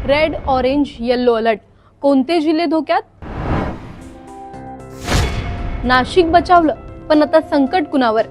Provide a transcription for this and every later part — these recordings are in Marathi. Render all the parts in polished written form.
Red, orange, yellow alert. कोणते जिल्हे धोक्यात? नाशिक बचावलं, पण आता संकट कुणावर?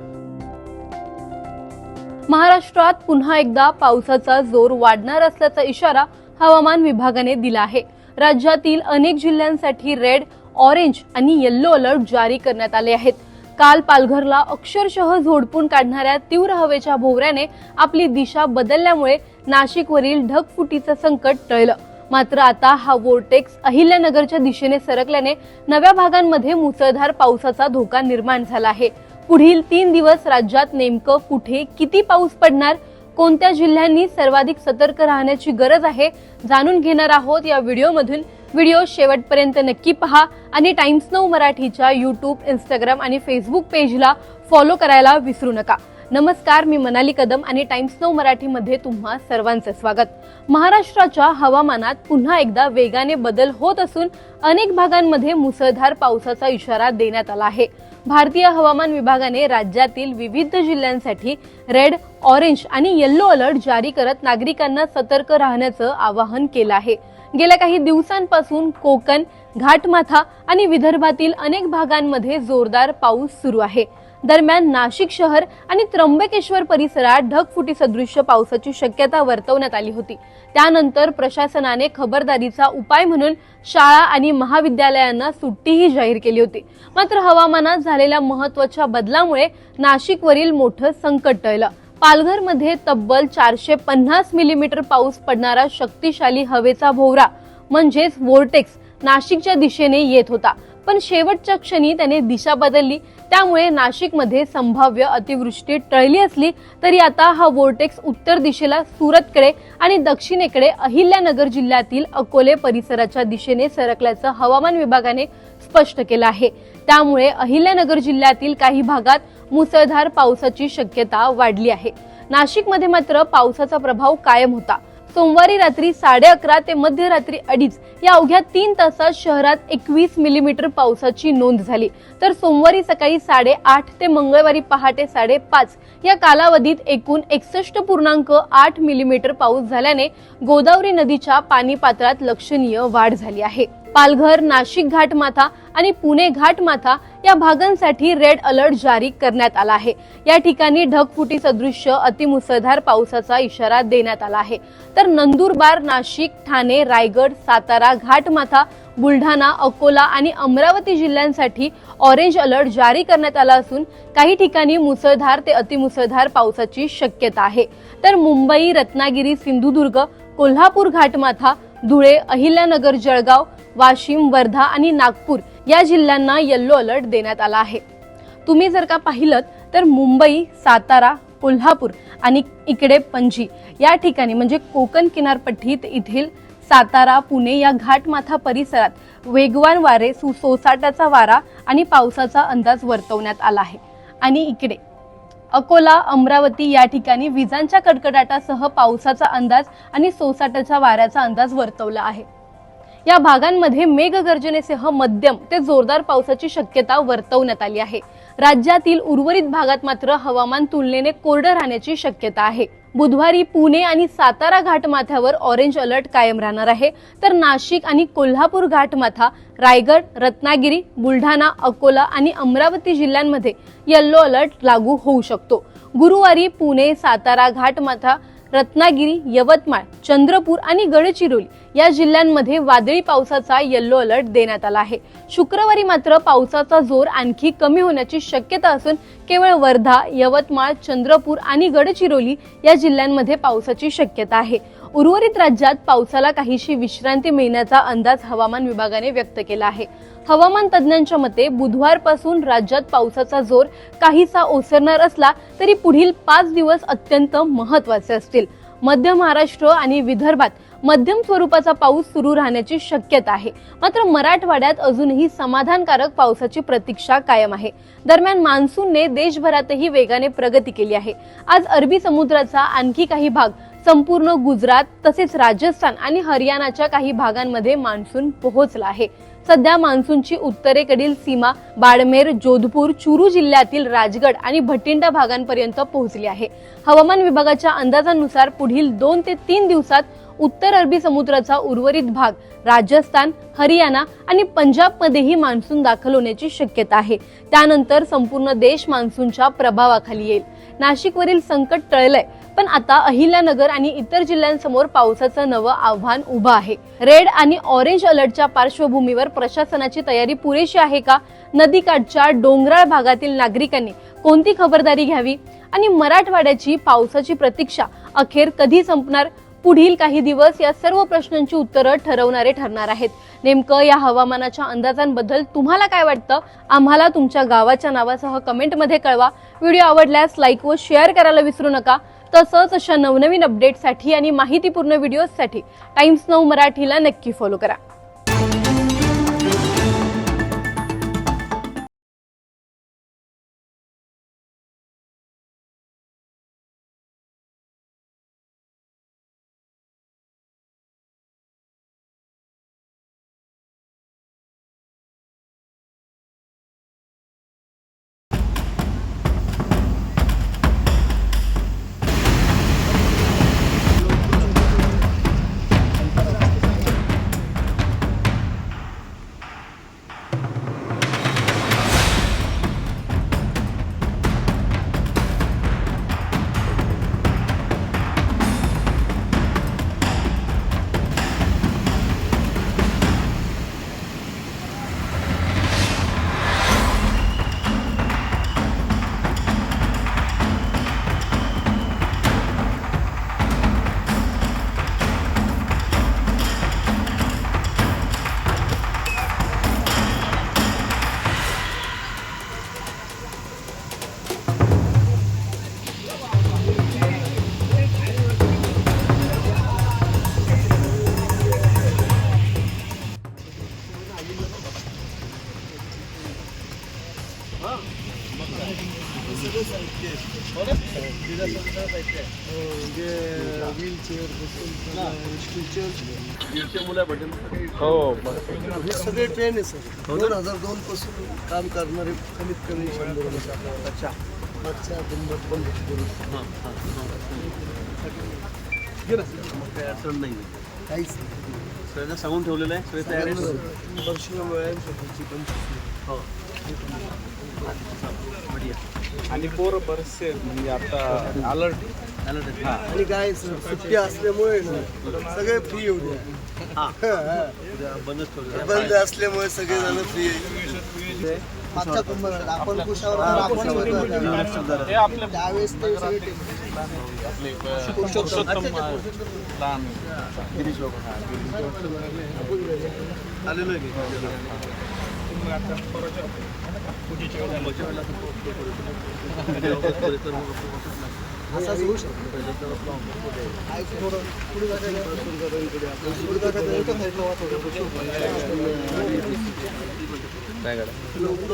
महाराष्ट्रात पुन्हा एकदा पावसाचा जोर वाढणार असल्याचा इशारा हवामान विभागाने दिला आहे. राज्यातील अनेक जिल्ह्यांसाठी रेड, ऑरेंज आणि येल्लो अलर्ट जारी करण्यात आले आहेत. काल पालघरला अक्षरशः झोडपून काढणाऱ्या तीव्र हवेच्या भोवऱ्याने आपली दिशा बदलल्यामुळे नाशिकवरील ढगफुटीचं संकट टळलं. मात्र आता हा वोर्टेक्स अहिल्यानगरच्या दिशेने सरकल्याने नव्या भागांमध्ये मुसळधार पावसाचा धोका निर्माण झाला आहे. पुढील 3 दिवस राज्यात नेमकं कुठे किती पाऊस पडणार, कोणत्या जिल्ह्यांनी सर्वाधिक सतर्क राहण्याची गरज आहे, जाणून घेणार आहोत या व्हिडिओमधून. व्हिडिओ शेवटपर्यंत नक्की पहा आणि टाइम्स नाऊ मराठीच्या यूट्यूब, इंस्टाग्राम आणि फेसबुक पेजला फॉलो करायला विसरू नका. नमस्कार, मी मनाली कदम आणि टाइम्स नाऊ मराठीमध्ये तुम्हा सर्वांचं स्वागत. महाराष्ट्राच्या हवामानात पुन्हा एकदा वेगाने बदल होत असून अनेक भागांमध्ये मुसळधार पावसाचा इशारा देण्यात आला आहे. भारतीय हवामान विभागाने राज्यातील विविध जिल्ह्यांसाठी रेड, ऑरेंज आणि येल्लो अलर्ट जारी करत नागरिकांना सतर्क राहण्याचं आवाहन केलं आहे. गेल्या काही दिवसांपासून कोकण, घाटमाथा आणि विदर्भातील अनेक भागांमध्ये जोरदार पाऊस सुरू आहे. दरम्यान नाशिक शहर आणि त्र्यंबकेश्वर परिसरात ढगफुटी सदृश्य पावसाची शक्यता वर्तवण्यात आली होती. त्यानंतर प्रशासनाने खबरदारीचा उपाय म्हणून शाळा आणि महाविद्यालयांना सुट्टीही जाहीर केली होती. मात्र हवामानात झालेल्या महत्त्वाच्या बदलामुळे नाशिकवरील मोठं संकट टळलं. पालघरमध्ये तब्बल 450 मिलीमीटर पाऊस पडणारा शक्तिशाली हवेचा भोवरा म्हणजेच वोर्टेक्स नाशिकच्या दिशेने येत होता. पण शेवटच्या क्षणी त्याने दिशा बदलली. त्यामुळे नाशिकमध्ये संभाव्य अतिवृष्टी टळली असली तरी आता हा वोर्टेक्स उत्तर दिशेला सुरतकडे आणि दक्षिणेकडे अहिल्यानगर जिल्ह्यातील अकोले परिसराच्या दिशेने सरकल्याचं हवामान विभागाने स्पष्ट केलं आहे. त्यामुळे अहिल्यानगर जिल्ह्यातील काही भागात मुसळधार पावसाची शक्यता वाढली आहे. नाशिकमध्ये मात्र पावसाचा प्रभाव कायम होता. सोमवारी रात्री 11:30 ते मध्यरात्री 2:30 या अवघ्या 3 तासात शहरात 21 मिलीमीटर पावसाची नोंद झाली. तर सोमवारी सकाळी 8:30 ते मंगळवारी पहाटे 5:30 या कालावधीत एकूण 61.8 मिलीमीटर पाऊस झाल्याने गोदावरी नदीच्या पाणी पातळीत लक्षणीय वाढ झाली आहे. पालघर, नाशिक घाटमाथा आणि पुणे घाटमाथा या भागांसाठी रेड अलर्ट जारी करण्यात आला आहे. या ठिकाणी ढगफुटी सदृश्य अतिमुसळधार पावसाचा इशारा देण्यात आला आहे. तर नंदुरबार, नाशिक, ठाणे, रायगड, सातारा, घाटमाथा, बुलढाणा, अकोला आणि अमरावती जिल्ह्यांसाठी ऑरेंज अलर्ट जारी करण्यात आला असून काही ठिकाणी मुसळधार ते अतिमुसळधार पावसाची शक्यता आहे. तर मुंबई, रत्नागिरी, सिंधुदुर्ग, कोल्हापूर घाटमाथा, धुळे, अहिल्यानगर, जळगाव, वाशिम, वर्धा आणि नागपूर या जिल्ह्यांना येल्लो अलर्ट देण्यात आला आहे. तुम्ही जर का पाहिलं तर मुंबई, सातारा, कोल्हापूर आणि इकडे पणजी या ठिकाणी म्हणजे कोकण किनारपट्टीत येथील सातारा, पुणे या घाटमाथा परिसरात वेगवान वारे, सोसाट्याचा वारा आणि पावसाचा अंदाज वर्तवण्यात आला आहे. आणि इकडे अकोला, अमरावती या ठिकाणी विजांच्या कडकडाटासह पावसाचा अंदाज आणि सोसाट्याच्या वाऱ्याचा अंदाज वर्तवला आहे. या भागांमध्ये मेघगर्जनेसह मध्यम ते जोरदार पावसाची शक्यता वर्तवण्यात आली आहे. राज्यातील उर्वरित भागात मात्र हवामान तुलनेने कोरडं राहण्याची शक्यता आहे. बुधवारी पुणे आणि सातारा घाटमाथ्यावर ऑरेंज अलर्ट कायम राहणार आहे. तर नाशिक आणि कोल्हापूर घाटमाथा, रायगड, रत्नागिरी, बुलढाणा, अकोला आणि अमरावती जिल्ह्यांमध्ये येल्लो अलर्ट लागू होऊ शकतो. गुरुवारी पुणे, सातारा घाटमाथा, रत्नागिरी, यवतमाळ, चंद्रपूर आणि गडचिरोली या जिल्ह्यांमध्ये वादळी पावसाचा येल्लो अलर्ट देण्यात आला आहे. शुक्रवारी मात्र पावसाचा जोर आणखी कमी होण्याची शक्यता असून केवळ वर्धा, यवतमाळ, चंद्रपूर आणि गडचिरोली या जिल्ह्यांमध्ये पावसाची शक्यता आहे. उर्वरित राज्यात पावसाला काहीशी विश्रांती मिळण्याचा अंदाज हवामान विभागाने व्यक्त केला आहे. हवामान तज्ज्ञांच्या मते बुधवारपासून राज्यात पावसाचा जोर काहीसा ओसरणार असला तरी पुढील 5 दिवस अत्यंत महत्त्वाचे असतील. मध्य महाराष्ट्र आणि विदर्भात मध्यम स्वरूपाचा पाऊस सुरू राहण्याची शक्यता आहे. मात्र मराठवाड्यात अजूनही समाधानकारक पावसाची प्रतीक्षा कायम आहे. दरम्यान मान्सूनने देशभरातही वेगाने प्रगती केली आहे. आज अरबी समुद्राचा आणखी काही भाग, संपूर्ण गुजरात तसेच राजस्थान आणि हरियाणाच्या काही भागांमध्ये मान्सून पोहोचला आहे. सध्या मान्सूनची उत्तरेकडील सीमा बाडमेर, जोधपूर, चुरू जिल्ह्यातील राजगड आणि भटिंडा भागांपर्यंत पोहोचली आहे. हवामान विभागाच्या अंदाजानुसार पुढील 2 ते 3 दिवसात उत्तर अरबी समुद्राचा उर्वरित भाग, राजस्थान, हरियाणा आणि पंजाबमध्येही मान्सून दाखल होण्याची शक्यता आहे. त्यानंतर संपूर्ण देश मान्सूनच्या प्रभावाखाली येईल. नाशिकवरील संकट टळलंय, पण आता अहिल्यानगर आणि इतर जिल्ह्यांसमोर पावसाचं नवं आव्हान उभं आहे. रेड आणि ऑरेंज अलर्टच्या पार्श्वभूमीवर प्रशासनाची तयारी पुरेशी आहे का? नदीकाठच्या डोंगराळ भागातील नागरिकांनी कोणती खबरदारी घ्यावी आणि मराठवाड्याची पावसाची प्रतीक्षा अखेर कधी संपणार? पुढील काही दिवस या सर्व प्रश्नांची उत्तरं ठरवणारे ठरणार आहेत. नेमकं या हवामानाच्या अंदाजांबद्दल तुम्हाला काय वाटतं? आम्हाला तुमच्या गावाच्या नावासह कमेंटमध्ये कळवा. व्हिडिओ आवडल्यास लाईक व शेअर करायला विसरू नका. तसंच अशा नवनवीन अपडेट्ससाठी आणि माहितीपूर्ण व्हिडिओजसाठी टाइम्स नाऊ मराठीला नक्की फॉलो करा. हे सगळे ट्रेन आहे सर. 2002 पासून काम करणारे कमीत कमी 100 अच्छा मागच्या बंद करून काही अडचण नाही, काहीच नाही. सगळं सांगून ठेवलेलं आहे, सगळे तयार आहे. वर्षीला मिळेल हो आणि पोरं बरेचसे म्हणजे आता अलर्ट आणि काय सुट्टी असल्यामुळे ना सगळे फ्री येऊ द्या. बंद असल्यामुळे सगळे जण फ्री आहे. मागच्या कुंभारात आपण कुशावर हे आपले त्यावेळेस ते सगळे पुरुषोत्तम लहान गिरीश लोक आलेलो आहे. असाच होऊ शकतो.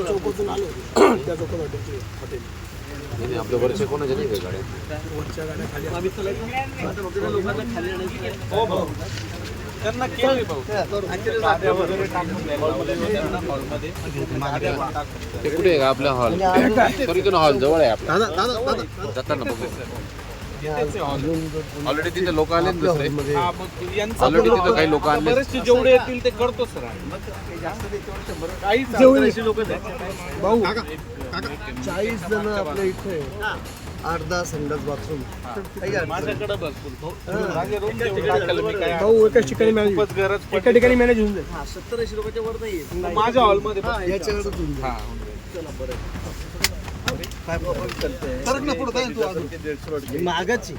चौकातून आलो त्या चौकात हॉटेल आपल्या वरचे कोणाच्या नाही का गाड्या? वरच्या गाड्या खाली लोकांना खाली आणायची. हो भाऊ त्यांना केलं भाऊ गाड्या वगैरे टाकून हॉलमध्ये ते कुठे आहे का आपला हॉल? तरी हॉल जवळ आहे आपला. जाताना बघू. ऑलरेडी तिथे लोक आले ना दुसरे. ऑलरेडी तिथे काही लोक आले. बरेचसे जेवढे येतील ते करतो सर. काही लोक भाऊ 40 जण आपल्या इथे 8-10 संडास बाथरूम माझ्याकडे भरपूर भाऊ एकाच ठिकाणी मॅनेज खूपच गरज एका ठिकाणी मॅनेज होऊन जाईल. 70-80 लोकांच्या वर नाही माझ्या हॉलमध्ये याच्याकडे होऊन जाईल. चला बरं काय प्रॉब्लेम चालतंय. सरक ना पुढे काय तू अजून मागाची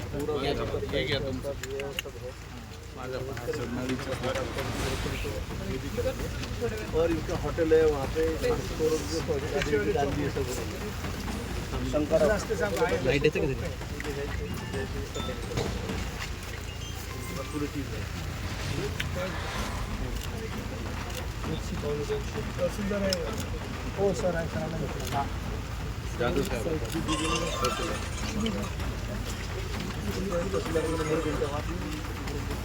और इनका होटल है वहाँ पे डाल दिए सब शंकर लाइट है पूरी चीज है. हो सर आहे जादू साहेब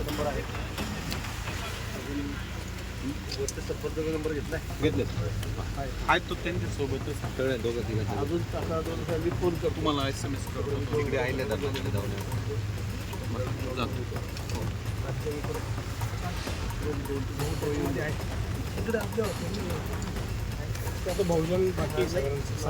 नंबर आहे. नंबर घेतलाय आहेत तो त्यांच्या सोबतच कळलं दोघं तिघं. अजून आता 2 मी फोन करतो. तुम्हाला SMS करतो तिकडे आले जातो. बहुजन बाकी सगळ्यांचं